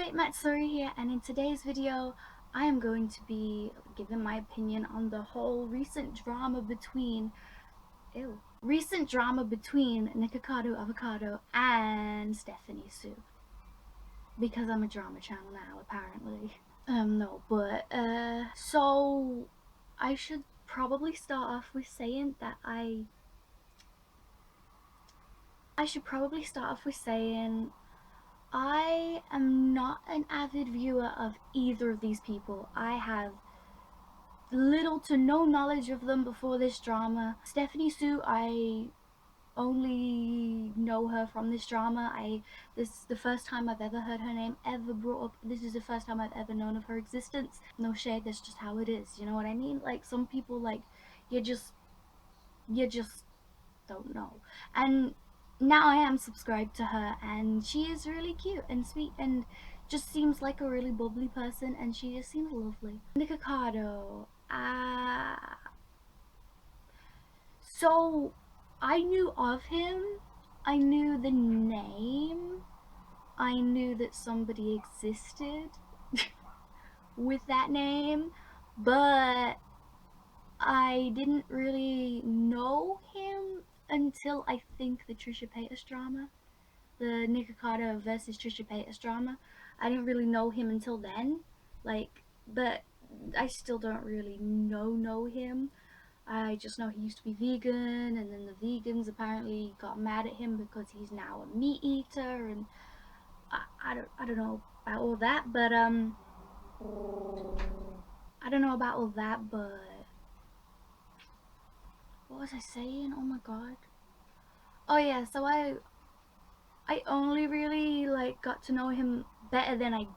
Hi, Matsuri here, and in today's video I am going to be giving my opinion on the whole recent drama between Nikocardo, Avocardo and Stephanie Sue, because I'm a drama channel now apparently. So I should probably start off with saying that I am not an avid viewer of either of these people. I have little to no knowledge of them before this drama. Stephanie Sue, I only know her from this drama. This is the first time I've ever heard her name ever brought up. This is the first time I've ever known of her existence. No shade, that's just how it is, you know what I mean? Like, some people, like, you just don't know. And now I am subscribed to her, and she is really cute and sweet and just seems like a really bubbly person, and she just seems lovely. Nikocardo, so I knew of him, I knew the name, I knew that somebody existed with that name, but I didn't really know him until I think the Trisha drama, the Nikocardo versus Trisha drama. I didn't really know him until then, like, but I still don't really know him. I just know he used to be vegan, and then the vegans apparently got mad at him because he's now a meat eater, and I don't know about all that, but what was I saying? Oh my god. Oh yeah, so I only really like got to know him better than I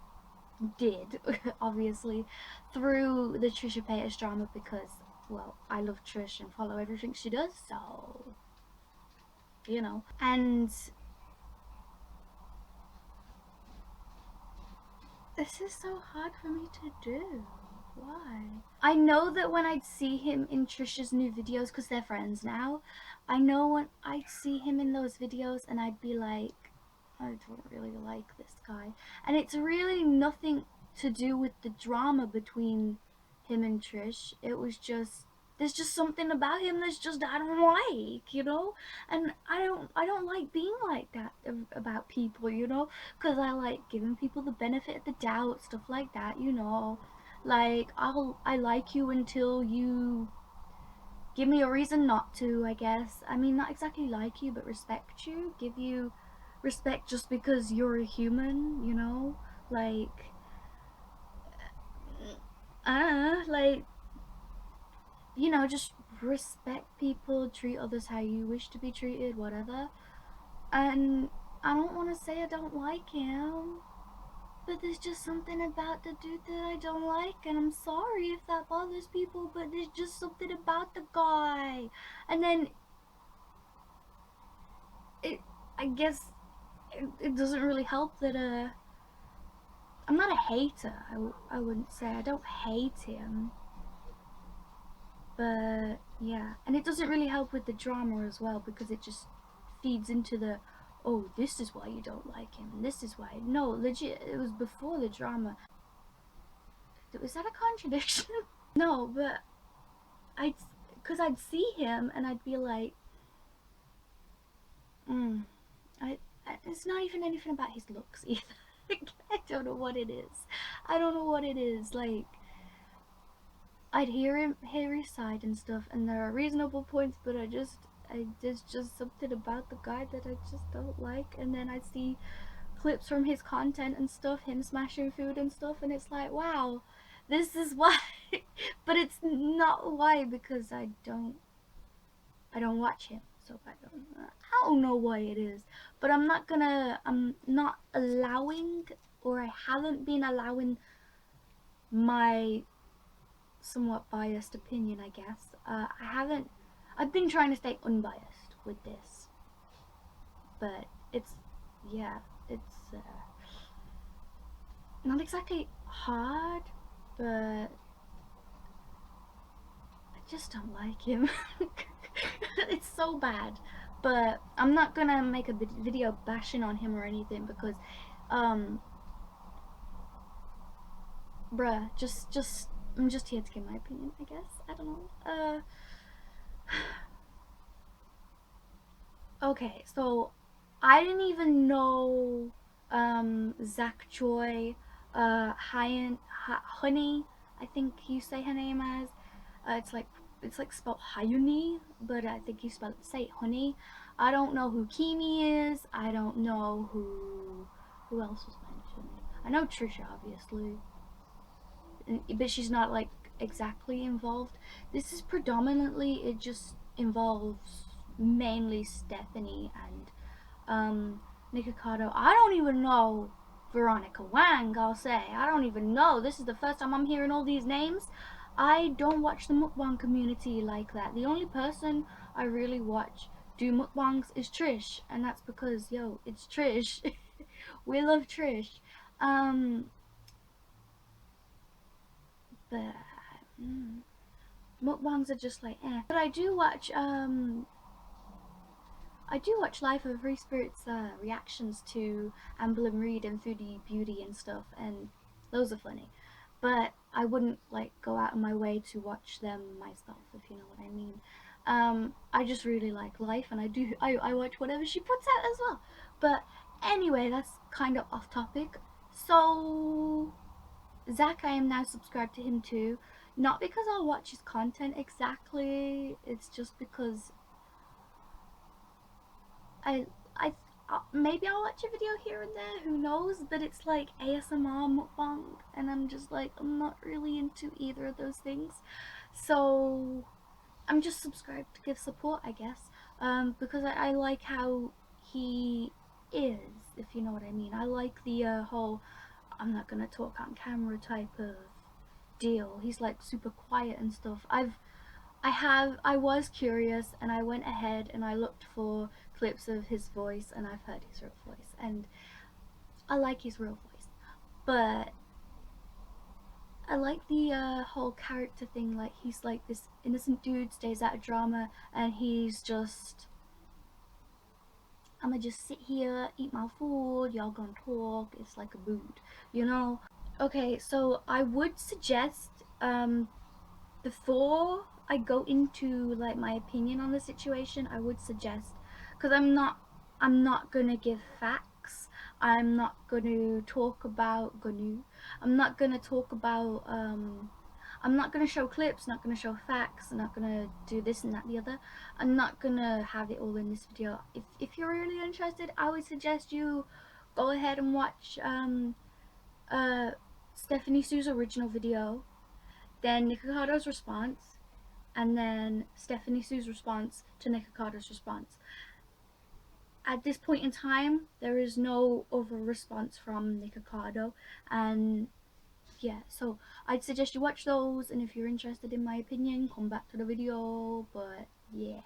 did, obviously, through the Trisha drama, because, well, I love Trish and follow everything she does, so, you know. And this is so hard for me to do. Why? I know that when I'd see him in Trisha's new videos, because they're friends now, I know when I'd see him in those videos and I'd be like, I don't really like this guy. And it's really nothing to do with the drama between him and Trish. It was just, there's just something about him that's just I don't like, you know? And I don't like being like that about people, you know? Because I like giving people the benefit of the doubt, stuff like that, you know? Like, I like you until you give me a reason not to, I guess. I mean, not exactly like you, but respect you. Give you respect just because you're a human, you know? Like, like, you know, just respect people, treat others how you wish to be treated, whatever. And I don't want to say I don't like him, but there's just something about the dude that I don't like, and I'm sorry if that bothers people, but there's just something about the guy. And then I guess it doesn't really help that I'm not a hater. I wouldn't say. I don't hate him, but yeah. And it doesn't really help with the drama as well, because it just feeds into the, oh, this is why you don't like him, and this is why. No, legit, it was before the drama. Was that a contradiction? No, but because I'd see him and I'd be like, it's not even anything about his looks either. I don't know what it is. I don't know what it is. Like, I'd hear his side and stuff, and there are reasonable points, but there's just something about the guy that I just don't like. And then I'd see clips from his content and stuff, him smashing food and stuff, and it's like, wow, this is why. But it's not why, because I don't watch him, so I don't know why it is. But I'm not allowing, or I haven't been allowing, my somewhat biased opinion, I guess. I've been trying to stay unbiased with this, but it's not exactly hard, but I just don't like him. It's so bad. But I'm not gonna make a video bashing on him or anything, because bruh, I'm just here to give my opinion, I guess. I don't know. Okay, so I didn't even know Zach Joy, Honey, I think you say her name as. It's like spelled Hayuni, but I think you say Honey. I don't know who Kimi is. I don't know who else was mentioned. I know Trisha, obviously, but she's not like exactly involved. This is predominantly, it just involves mainly Stephanie and Nikocardo. I don't even know Veronica Wang, I'll say. I don't even know. This is the first time I'm hearing all these names. I don't watch the mukbang community like that. The only person I really watch do mukbangs is Trish, and that's because, yo, it's Trish. We love Trish. But mukbangs are just like But I do watch Life of Free Spirits reactions to Amber and Reed and Foodie Beauty and stuff, and those are funny. But I wouldn't like go out of my way to watch them myself, if you know what I mean. I just really like Life, and I watch whatever she puts out as well. But anyway, that's kind of off topic. So Zach, I am now subscribed to him too. Not because I'll watch his content exactly, it's just because I I maybe I'll watch a video here and there, who knows, but it's like ASMR mukbang, and I'm just like, I'm not really into either of those things. So I'm just subscribed to give support, I guess, because I like how he is, if you know what I mean. I like the whole I'm not gonna talk on camera type of deal. He's like super quiet and stuff. I was curious, and I went ahead and I looked for clips of his voice, and I've heard his real voice, and I like his real voice. But I like the whole character thing. Like, he's like this innocent dude, stays out of drama, and he's just, I'ma just sit here, eat my food, y'all gonna talk. It's like a mood, you know? Okay, so I would suggest, before I go into like my opinion on the situation, I would suggest, because I'm not gonna give facts. I'm not gonna talk about I'm not gonna talk about I'm not gonna show clips, not gonna show facts, I'm not gonna do this and that and the other. I'm not gonna have it all in this video. If you're really interested, I would suggest you go ahead and watch Stephanie Sue's original video, then Nikocardos Response, and then Stephanie Sue's response to Nikocardos Response. At this point in time, there is no other response from Nikocardo, and yeah, so I'd suggest you watch those, and if you're interested in my opinion, come back to the video. But yeah,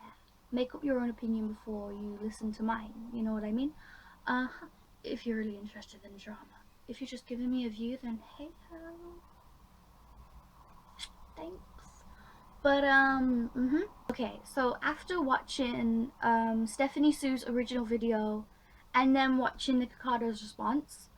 make up your own opinion before you listen to mine, you know what I mean? If you're really interested in drama. If you're just giving me a view, then hey ho, thanks. But okay, so after watching Stephanie Sue's original video and then watching Nikocardo's response,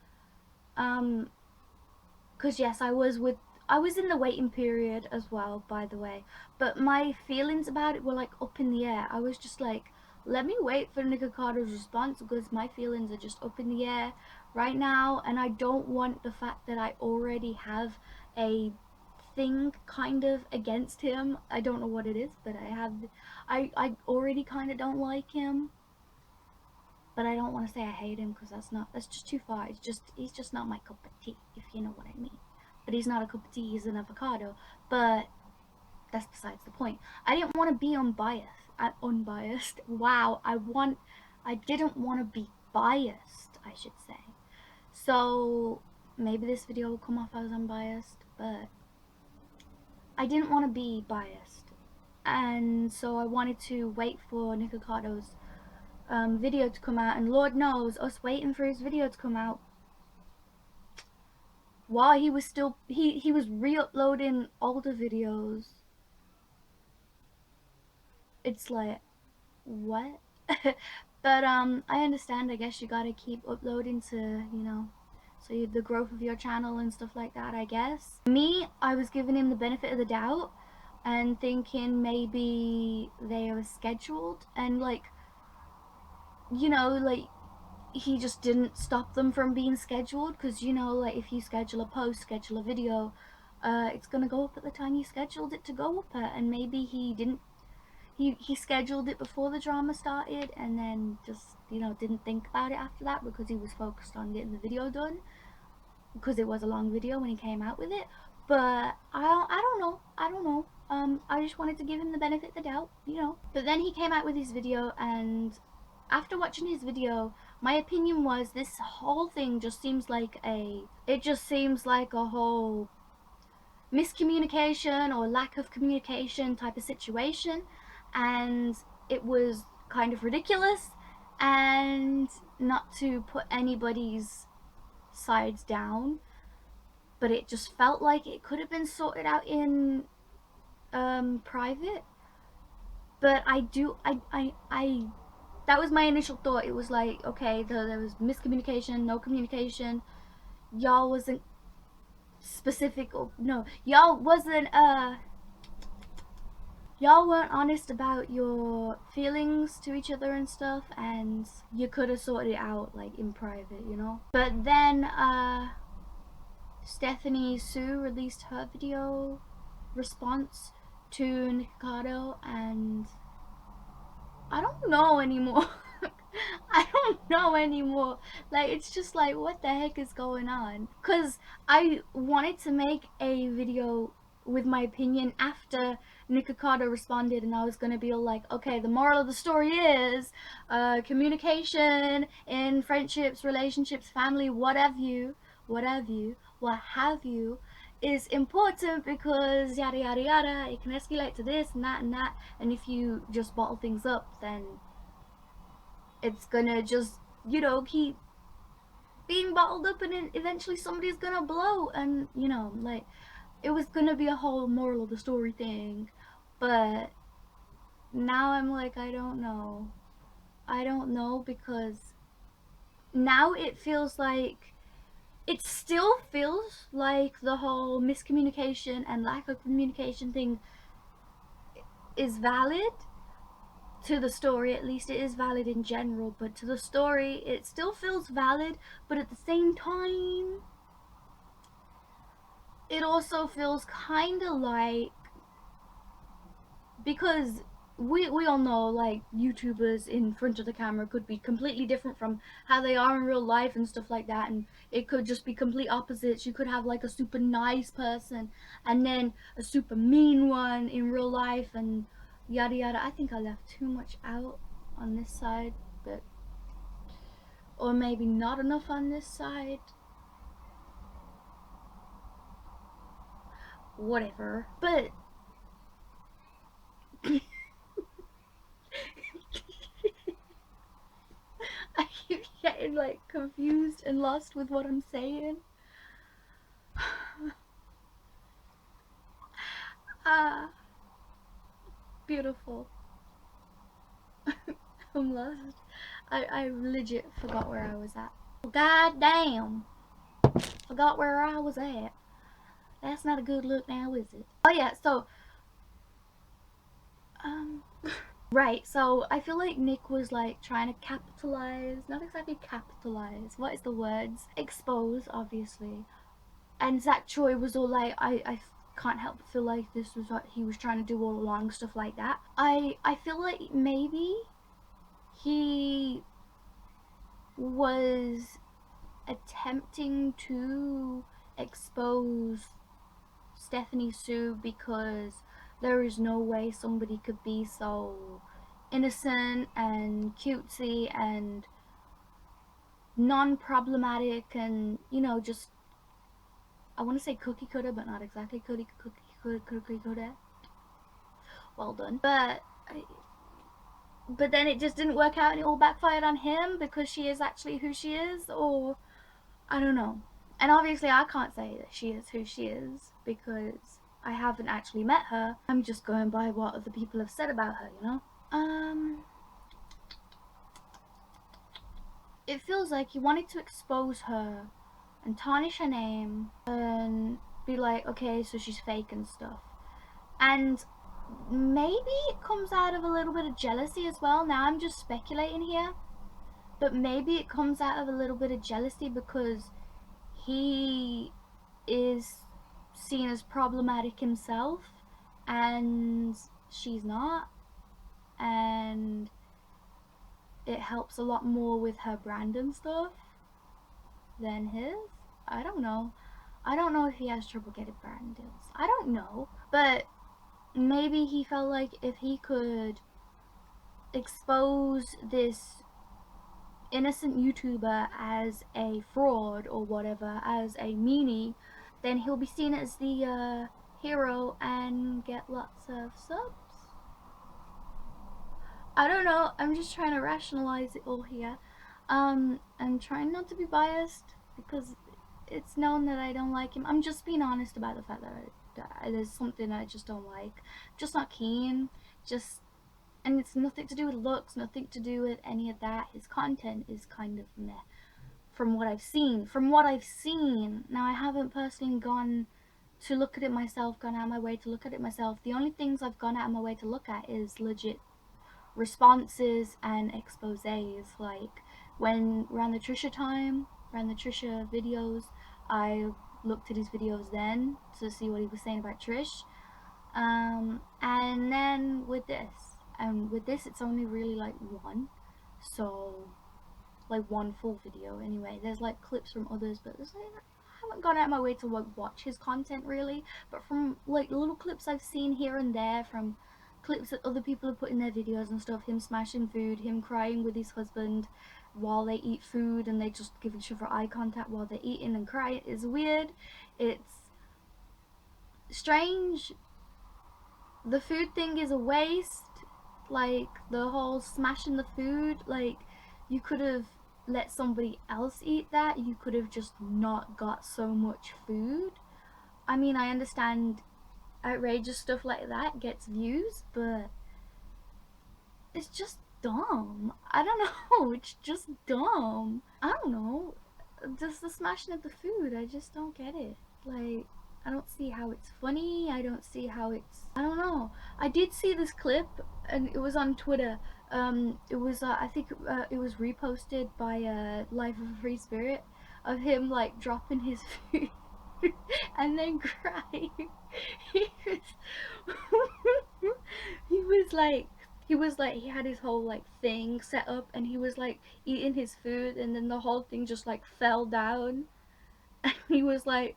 because yes, I was in the waiting period as well, by the way, but my feelings about it were like up in the air. I was just like, let me wait for Nikocardo's response, because my feelings are just up in the air right now, and I don't want the fact that I already have a thing kind of against him. I don't know what it is, but I already kind of don't like him, but I don't want to say I hate him, because that's just too far. He's just not my cup of tea, if you know what I mean. But he's not a cup of tea, he's an avocado. But that's besides the point. I didn't want to be unbiased. Wow, I didn't want to be biased, I should say. So maybe this video will come off as unbiased, but I didn't want to be biased, and so I wanted to wait for Nikocardo's video to come out, and Lord knows, us waiting for his video to come out while he was still he was re-uploading older videos. It's like, what? But I understand. I guess you gotta keep uploading to, you know, So the growth of your channel and stuff like that, I guess. Me, I was giving him the benefit of the doubt and thinking maybe they were scheduled, and like, you know, like, he just didn't stop them from being scheduled, because, you know, like, if you schedule a post, schedule a video, it's gonna go up at the time you scheduled it to go up at, and maybe he didn't, he scheduled it before the drama started, and then just, you know, didn't think about it after that because he was focused on getting the video done, because it was a long video when he came out with it. But I don't know. I just wanted to give him the benefit of the doubt, you know. But then he came out with his video, and after watching his video, my opinion was this whole thing just seems like a whole miscommunication or lack of communication type of situation, and it was kind of ridiculous. And not to put anybody's sides down, but it just felt like it could have been sorted out in private. But that was my initial thought. It was like, okay, there was miscommunication, no communication. Y'all wasn't specific, or no, y'all weren't honest about your feelings to each other and stuff, and you could have sorted it out like in private, you know. But then Stephanie Sue released her video response to Nikocardo, and I don't know anymore. I don't know anymore. Like, it's just like, what the heck is going on? Because I wanted to make a video with my opinion after Nikocardo responded, and I was going to be all like, okay, the moral of the story is communication in friendships, relationships, family, what have you, is important, because yada yada yada, it can escalate to this and that and that, and if you just bottle things up, then it's gonna just, you know, keep being bottled up, and then eventually somebody's gonna blow, and, you know, like, it was gonna be a whole moral of the story thing. But now I'm like, I don't know, because now it still feels like the whole miscommunication and lack of communication thing is valid. To the story, at least, it is valid in general, but to the story, it still feels valid. But at the same time, it also feels kind of like, because we all know, like, YouTubers in front of the camera could be completely different from how they are in real life and stuff like that, and it could just be complete opposites. You could have like a super nice person and then a super mean one in real life, and yada yada. I think I left too much out on this side, but, or maybe not enough on this side. Whatever. But I keep getting like confused and lost with what I'm saying. Beautiful. I'm lost. I legit forgot where I was at. God damn. Forgot where I was at. That's not a good look now, is it? Oh yeah, so right, so I feel like Nick was like trying to capitalize, not exactly capitalize, what is the words? Expose, obviously. And Zach Choi was all like, I can't help but feel like this was what he was trying to do all along, stuff like that. I feel like maybe he was attempting to expose Stephanie Sue, because there is no way somebody could be so innocent and cutesy and non-problematic and, you know, just, I want to say cookie cutter, but not exactly cookie cutter. Well done. But then it just didn't work out, and it all backfired on him because she is actually who she is, or I don't know. And obviously I can't say that she is who she is because I haven't actually met her. I'm just going by what other people have said about her, you know? It feels like he wanted to expose her and tarnish her name and be like, okay, so she's fake and stuff. And maybe it comes out of a little bit of jealousy as well. Now I'm just speculating here, but maybe it comes out of a little bit of jealousy because he is seen as problematic himself and she's not, and it helps a lot more with her brand and stuff than his. I don't know. I don't know if he has trouble getting brand deals. I don't know. But maybe he felt like if he could expose this innocent YouTuber as a fraud or whatever, as a meanie, then he'll be seen as the hero and get lots of subs. I don't know, I'm just trying to rationalize it all here. I'm trying not to be biased because it's known that I don't like him. I'm just being honest about the fact that there's something I just don't like. Just not keen. And it's nothing to do with looks, nothing to do with any of that. His content is kind of meh. From what I've seen. Now I haven't personally gone to look at it myself, gone out of my way to look at it myself. The only things I've gone out of my way to look at is legit responses and exposés. Like when around the Trisha videos, I looked at his videos then to see what he was saying about Trish. And then with this, it's only really like one, so like one full video anyway. There's like clips from others, but there's like, I haven't gone out of my way to like watch his content really, but from like little clips I've seen here and there, from clips that other people have put in their videos and stuff, him smashing food, him crying with his husband while they eat food and they just give each other eye contact while they're eating and crying. It's weird, it's strange. The food thing is a waste. Like the whole smashing the food, like you could have let somebody else eat that. You could have just not got so much food. I mean, I understand outrageous stuff like that gets views, but it's just dumb. I don't know. It's just dumb. I don't know. Just the smashing of the food, I just don't get it. Like, I don't see how it's funny. I don't see how it's, I don't know. I did see this clip and it was on Twitter. It was I think it was reposted by Life of a Free Spirit, of him like dropping his food and then crying. he was he was like he had his whole like thing set up and he was like eating his food and then the whole thing just like fell down and he was like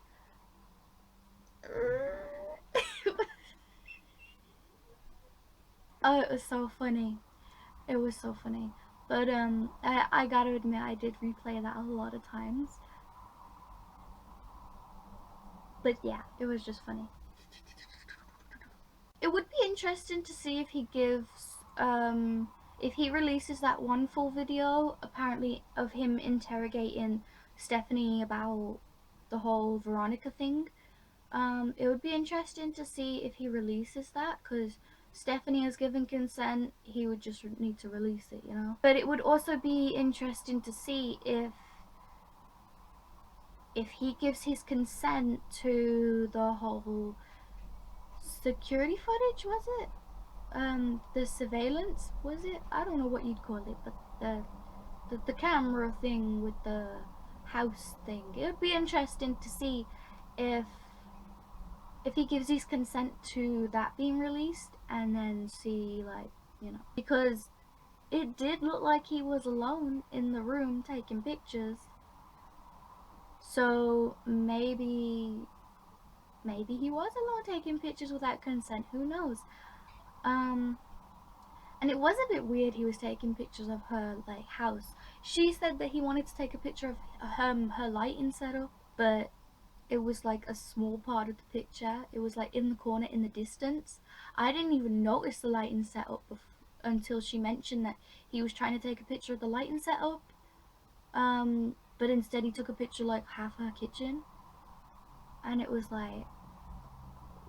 oh, it was so funny. It was so funny. But I gotta admit, I did replay that a lot of times. But yeah, it was just funny. It would be interesting to see if he gives, if he releases that one full video, apparently, of him interrogating Stephanie about the whole Veronica thing. It would be interesting to see if he releases that, because Stephanie has given consent, he would just need to release it, you know? But it would also be interesting to see if he gives his consent to the whole security footage, was it? The surveillance, was it? I don't know what you'd call it, but the camera thing with the house thing. It would be interesting to see if he gives his consent to that being released, and then see, like, you know, because it did look like he was alone in the room taking pictures. So maybe he was alone taking pictures without consent, who knows. And it was a bit weird he was taking pictures of her, like, house. She said that he wanted to take a picture of her lighting setup, but it was like a small part of the picture. It was like in the corner in the distance. I didn't even notice the lighting setup until she mentioned that he was trying to take a picture of the lighting setup. But instead he took a picture like half her kitchen. And it was like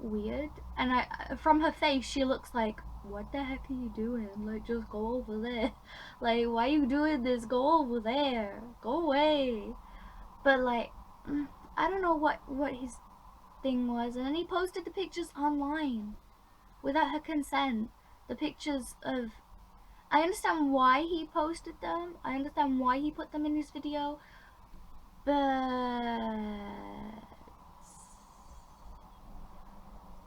weird. And from her face she looks like, what the heck are you doing? Like, just go over there. Like, why are you doing this? Go over there. Go away. But like, I don't know what his thing was, and then he posted the pictures online without her consent. The pictures of, I understand why he posted them, I understand why he put them in his video, but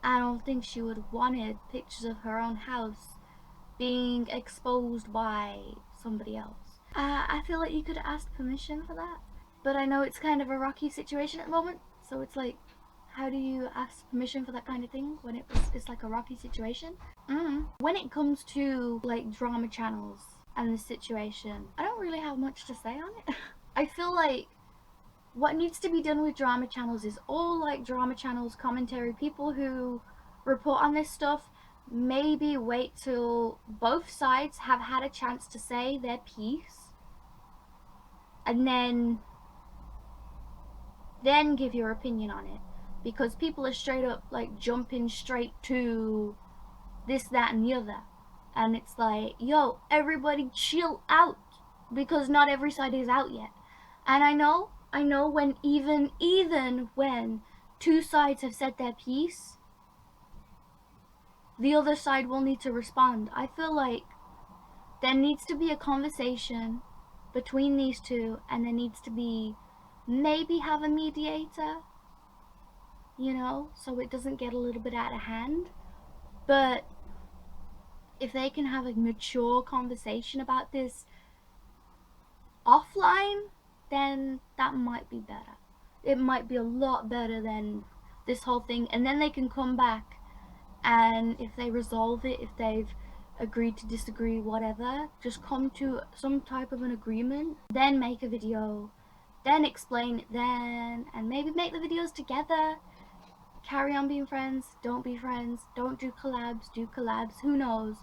I don't think she would have wanted pictures of her own house being exposed by somebody else. I feel like you could ask permission for that, but I know it's kind of a rocky situation at the moment, so it's like, how do you ask permission for that kind of thing when it's like a rocky situation? When it comes to like drama channels and the situation, I don't really have much to say on it. I feel like what needs to be done with drama channels is all like drama channels, commentary, people who report on this stuff, maybe wait till both sides have had a chance to say their piece, and then give your opinion on it, because people are straight up like jumping straight to this, that, and the other, and it's like, yo, everybody chill out, because not every side is out yet. And I know when even when two sides have said their piece, the other side will need to respond. I feel like there needs to be a conversation between these two, and there needs to be, maybe have a mediator, you know, so it doesn't get a little bit out of hand. But if they can have a mature conversation about this offline, then that might be better. It might be a lot better than this whole thing, and then they can come back, and if they resolve it, if they've agreed to disagree, whatever, just come to some type of an agreement, then make a video, then explain it then, and maybe make the videos together, carry on being friends, don't be friends, don't do collabs, do collabs, who knows.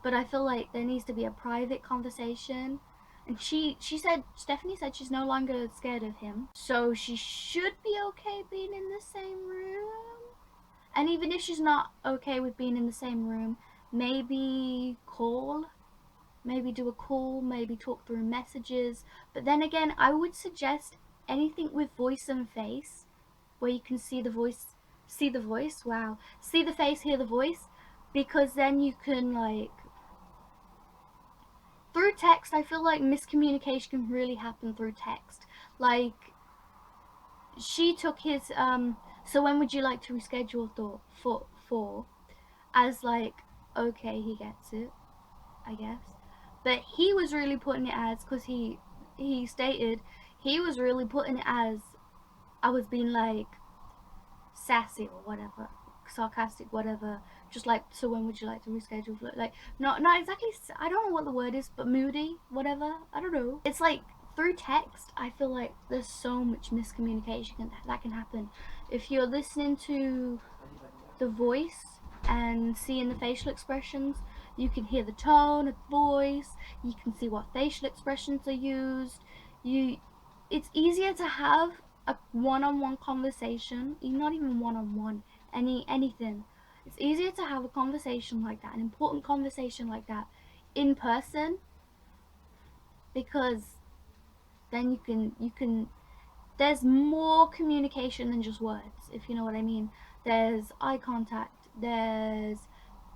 But I feel like there needs to be a private conversation. And Stephanie said she's no longer scared of him, so she should be okay being in the same room. And even if she's not okay with being in the same room, maybe do a call, maybe talk through messages. But then again, I would suggest anything with voice and face, where you can see the face, hear the voice, because then you can, like, through text, I feel like miscommunication can really happen through text. Like, she took his, so when would you like to reschedule for, as like, okay, he gets it, I guess. But he was really putting it as, because he stated, he was really putting it as, I was being like, sassy or whatever, sarcastic, whatever, just like, so when would you like to reschedule for, like, not exactly, I don't know what the word is, but moody, whatever, I don't know. It's like, through text, I feel like there's so much miscommunication that can happen. If you're listening to the voice and seeing the facial expressions, you can hear the tone of the voice, you can see what facial expressions are used. It's easier to have a one-on-one conversation, not even one-on-one, anything. It's easier to have a conversation like that, an important conversation like that, in person, because then you can there's more communication than just words, if you know what I mean. There's eye contact, there's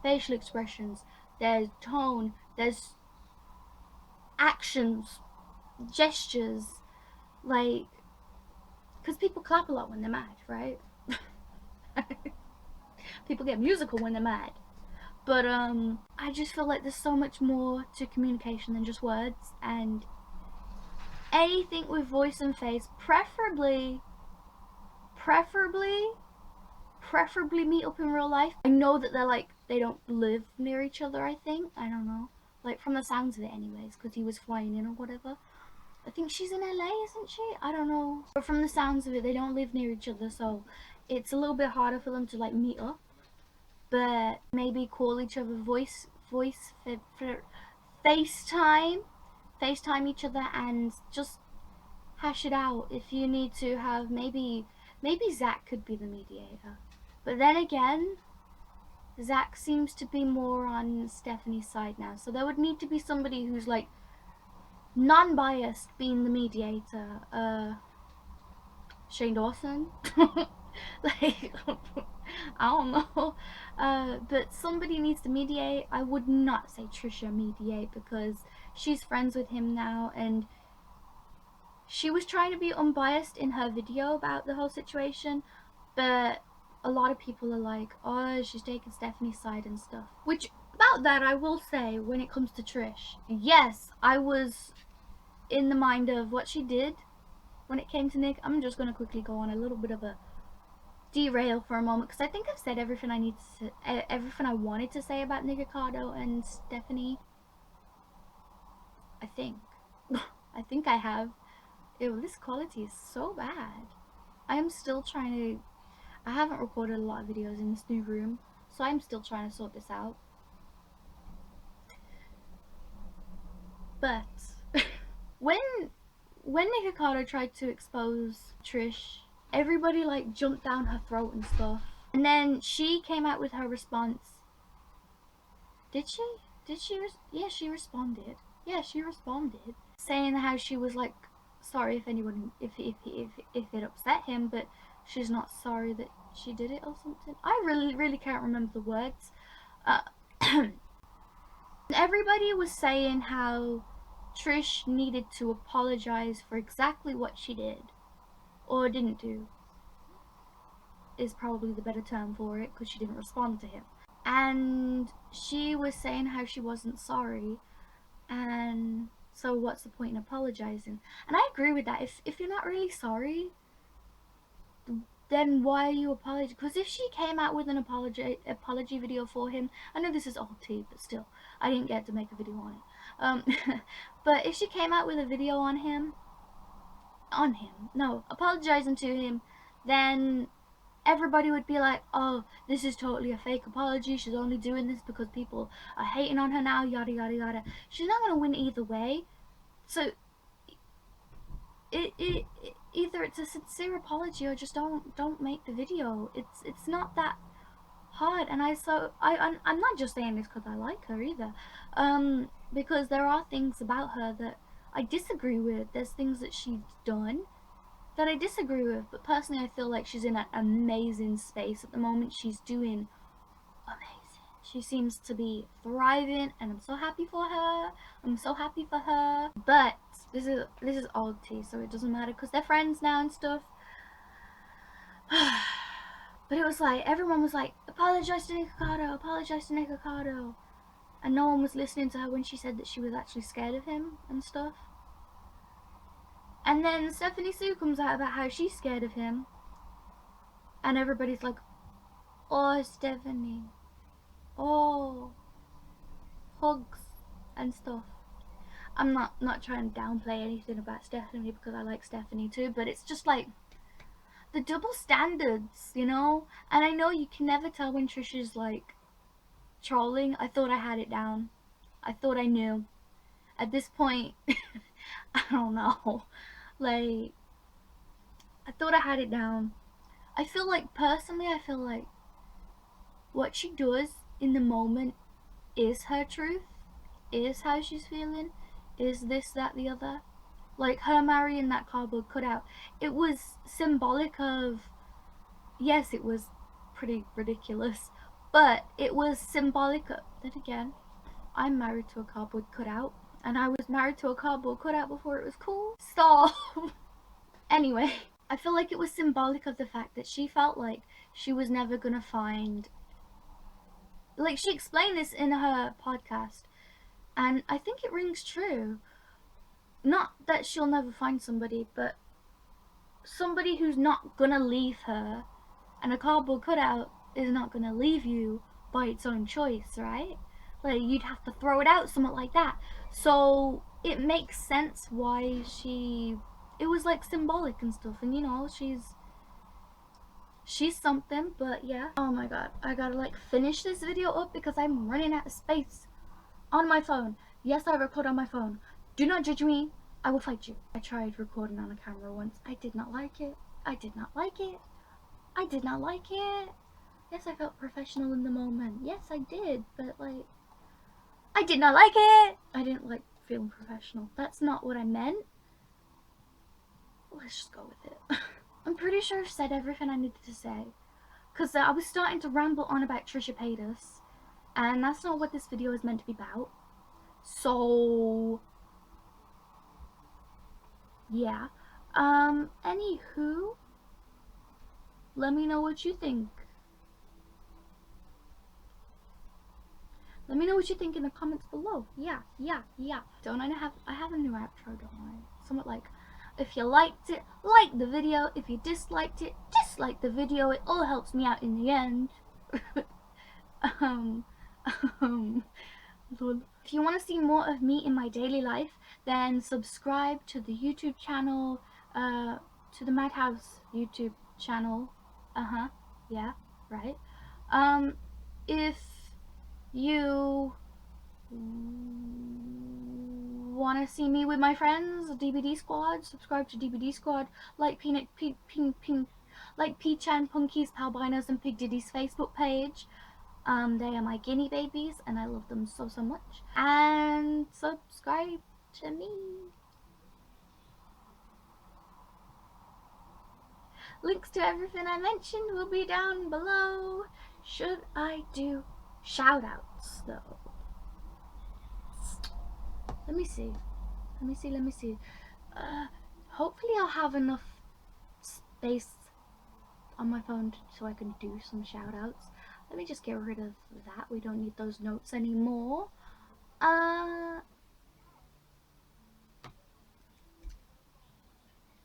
facial expressions, there's tone, there's actions, gestures, like, because people clap a lot when they're mad, right? People get musical when they're mad. But I just feel like there's so much more to communication than just words, and anything with voice and face, preferably meet up in real life. I know that they're like, they don't live near each other, I think. I don't know. Like, from the sounds of it anyways, because he was flying in or whatever. I think she's in LA, isn't she? I don't know. But from the sounds of it, they don't live near each other, so it's a little bit harder for them to, like, meet up. But maybe call each other FaceTime each other and just hash it out. If you need to have, maybe Zach could be the mediator. But then again, Zach seems to be more on Stephanie's side now, so there would need to be somebody who's like non-biased being the mediator. Shane Dawson. Like, I don't know. But somebody needs to mediate. I would not say Trisha mediate, because she's friends with him now, and she was trying to be unbiased in her video about the whole situation, but a lot of people are like, oh, she's taking Stephanie's side and stuff. Which, about that, I will say, when it comes to Trish, yes, I was in the mind of what she did when it came to Nick. I'm just going to quickly go on a little bit of a derail for a moment, because I think I've said everything I need to say, everything I wanted to say about Nikocardo and Stephanie. I think. I think I have. Ew, this quality is so bad. I am still trying to... I haven't recorded a lot of videos in this new room, so I'm still trying to sort this out. But when Nikocardo tried to expose Trish, everybody like jumped down her throat and stuff. And then she came out with her response. Did she? Yeah, she responded. Yeah, she responded, saying how she was like sorry if anyone, if it upset him, but she's not sorry that she did it or something. I really can't remember the words. Everybody was saying how Trish needed to apologize for exactly what she did, or didn't do, is probably the better term for it, because she didn't respond to him. And she was saying how she wasn't sorry, and so what's the point in apologizing? And I agree with that. If you're not really sorry, then why are you apologizing? Because if she came out with an apology video for him, I know this is old tea, but still, I didn't get to make a video on it. But if she came out with a video on him, apologizing to him, then everybody would be like, oh, this is totally a fake apology, she's only doing this because people are hating on her now, yada yada yada. She's not gonna win either way. So either it's a sincere apology or just don't make the video. It's not that hard. And I'm not just saying this because I like her either, because there are things about her that I disagree with. There's things that she's done that I disagree with, but personally I feel like she's in an amazing space at the moment. She's doing amazing. She seems to be thriving, and I'm so happy for her. I'm so happy for her. But this is old tea, so it doesn't matter because they're friends now and stuff. But it was like, everyone was like, apologize to Nikocardo, apologize to Nikocardo, and no one was listening to her when she said that she was actually scared of him and stuff. And then Stephanie Sue comes out about how she's scared of him, and everybody's like, oh, Stephanie, oh, hugs and stuff. I'm not trying to downplay anything about Stephanie, because I like Stephanie too, but it's just like the double standards, you know? And I know you can never tell when Trisha's like trolling. I thought I had it down. I thought I knew. At this point, I don't know. Like, I thought I had it down. I feel like, personally, I feel like what she does in the moment is her truth, is how she's feeling, is this, that, the other. Like, her marrying that cardboard cutout, it was symbolic of, yes, it was pretty ridiculous, but it was symbolic of, then again, I'm married to a cardboard cutout, and I was married to a cardboard cutout before it was cool, so anyway, I feel like it was symbolic of the fact that she felt like she was never gonna find, like, she explained this in her podcast, and I think it rings true. Not that she'll never find somebody, but somebody who's not gonna leave her, and a cardboard cutout is not gonna leave you by its own choice, right? Like, you'd have to throw it out, something like that. So it makes sense why it was like symbolic and stuff, and you know, she's something. But yeah, oh my god, I gotta like finish this video up because I'm running out of space on my phone. Yes, I record on my phone. Do not judge me. I will fight you. I tried recording on a camera once. I did not like it. I did not like it. I did not like it. Yes, I felt professional in the moment. Yes, I did. But like, I did not like it. I didn't like feeling professional. That's not what I meant. Let's just go with it. I'm pretty sure I've said everything I needed to say. Because I was starting to ramble on about Trisha Paytas. And that's not what this video is meant to be about. So... yeah. Anywho... let me know what you think. Let me know what you think in the comments below. Yeah. Don't I have a new outro, don't I? Somewhat like, if you liked it, like the video. If you disliked it, dislike the video. It all helps me out in the end. If you want to see more of me in my daily life, then subscribe to the YouTube channel, to the Madhouse YouTube channel. Yeah, right. If you want to see me with my friends, DBD Squad, subscribe to DBD Squad, like like Peach and Punky's, Palbino's and Pig Diddy's Facebook page. They are my guinea babies and I love them so much. And subscribe to me. Links to everything I mentioned will be down below. Should I do shoutouts though? Let me see. Hopefully I'll have enough space on my phone so I can do some shoutouts. Let me just get rid of that. We don't need those notes anymore. I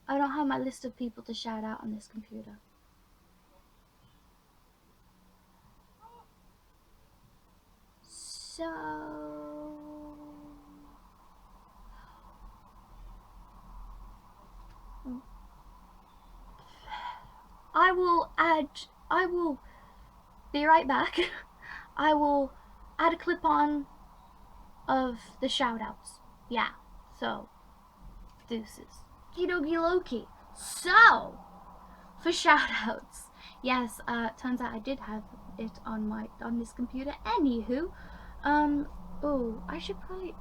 don't have my list of people to shout out on this computer. So I will be right back. I will add a clip on of the shoutouts. Yeah, so deuces. Okie dokie. So for shoutouts, yes, turns out I did have it on this computer. Anywho, oh, I should probably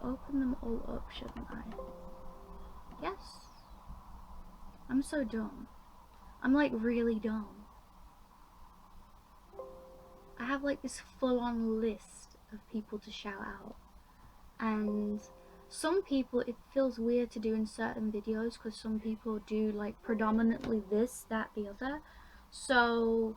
open them all up, shouldn't I? Yes. I'm so dumb. I'm like really dumb. I have like this full-on list of people to shout out, and some people it feels weird to do in certain videos because some people do like predominantly this, that, the other. So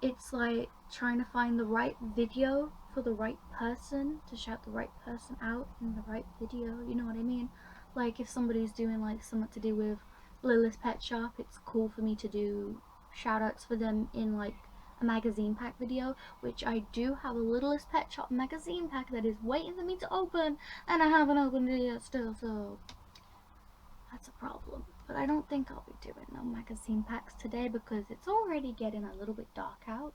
it's like trying to find the right video for the right person to shout the right person out in the right video, you know what I mean? Like if somebody's doing like something to do with Lily's Pet Shop, it's cool for me to do shout outs for them in like a magazine pack video, which I do have a Littlest Pet Shop magazine pack that is waiting for me to open, and I haven't opened it yet still, so that's a problem. But I don't think I'll be doing no magazine packs today because it's already getting a little bit dark out,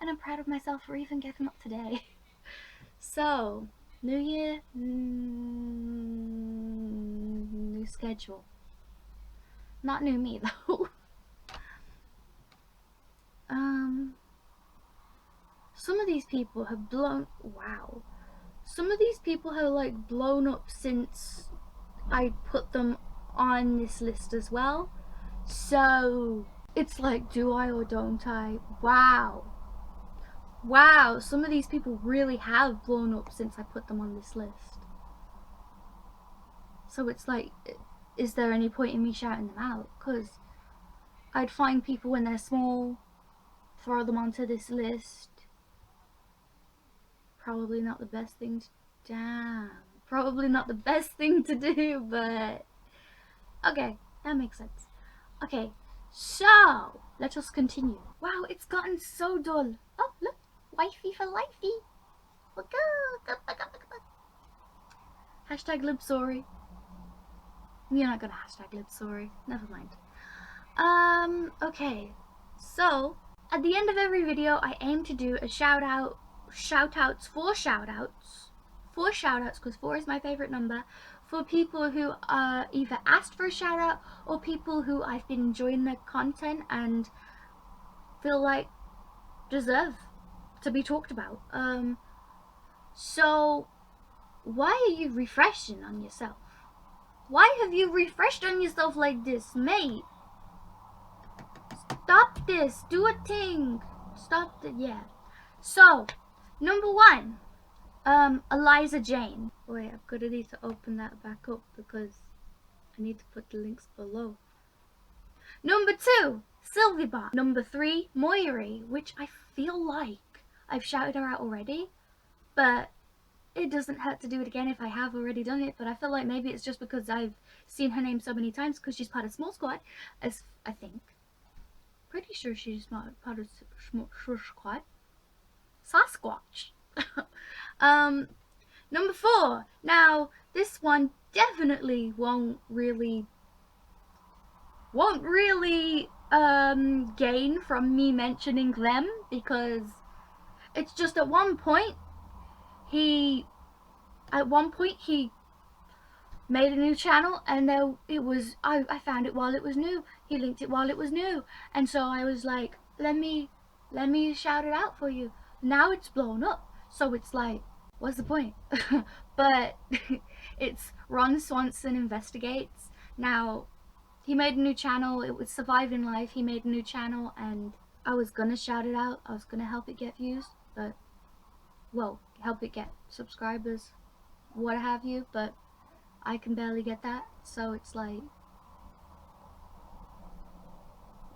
and I'm proud of myself for even getting up today. So, new year, new schedule. Not new me though. Some of these people have blown, wow. Some of these people have like blown up since I put them on this list as well. So it's like, do I or don't I? Wow. Wow, some of these people really have blown up since I put them on this list. So it's like, is there any point in me shouting them out? Because I'd find people when they're small, throw them onto this list. Probably not the best thing to, probably not the best thing to do, but okay, that makes sense. Okay, so let us continue. Wow, it's gotten so dull. Oh, look, wifey for lifey. Look, hashtag lib sorry. You're not gonna hashtag lib sorry. Never mind. Okay, so at the end of every video, I aim to do a shoutouts, four shoutouts, because 4 is my favorite number, for people who either asked for a shoutout or people who I've been enjoying their content and feel like deserve to be talked about. So why are you refreshing on yourself? Why have you refreshed on yourself like this, mate? this. Do a thing. Stop the, yeah. So, number 1. Eliza Jane. Wait, I'm gonna need to open that back up because I need to put the links below. Number 2, Sylvie. Number 3, Moiri, which I feel like I've shouted her out already, but it doesn't hurt to do it again if I have already done it. But I feel like maybe it's just because I've seen her name so many times because she's part of Small Squad, as I think. Pretty sure she's not part of Small Squad. Sasquatch. Number 4. Now, this one definitely won't really gain from me mentioning them, because it's just at one point he made a new channel, and there it was, I found it while it was new. He linked it while it was new, and so I was like, let me shout it out for you. Now it's blown up, so it's like, what's the point? But it's Ron Swanson Investigates. Now, he made a new channel. It was Surviving Life. He made a new channel, and I was gonna shout it out. I was gonna help it get views, but, well, help it get subscribers, what have you, but I can barely get that, so it's like,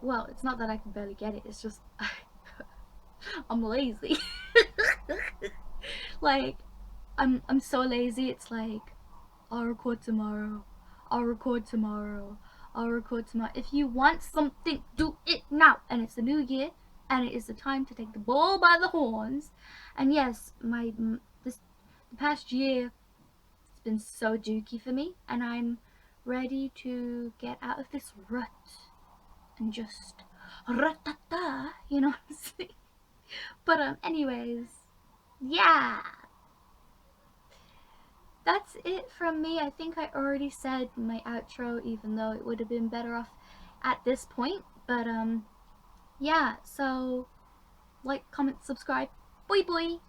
well, it's not that I can barely get it, it's just I'm lazy. Like, I'm so lazy. It's like, I'll record tomorrow, I'll record tomorrow, I'll record tomorrow. If you want something, do it now. And it's the new year, and it is the time to take the bull by the horns. And yes, the past year, it's been so dookie for me, and I'm ready to get out of this rut and just ratata, you know what I'm saying? But anyways, yeah, that's it from me. I think I already said my outro, even though it would have been better off at this point. But yeah, so like, comment, subscribe. Boy boy.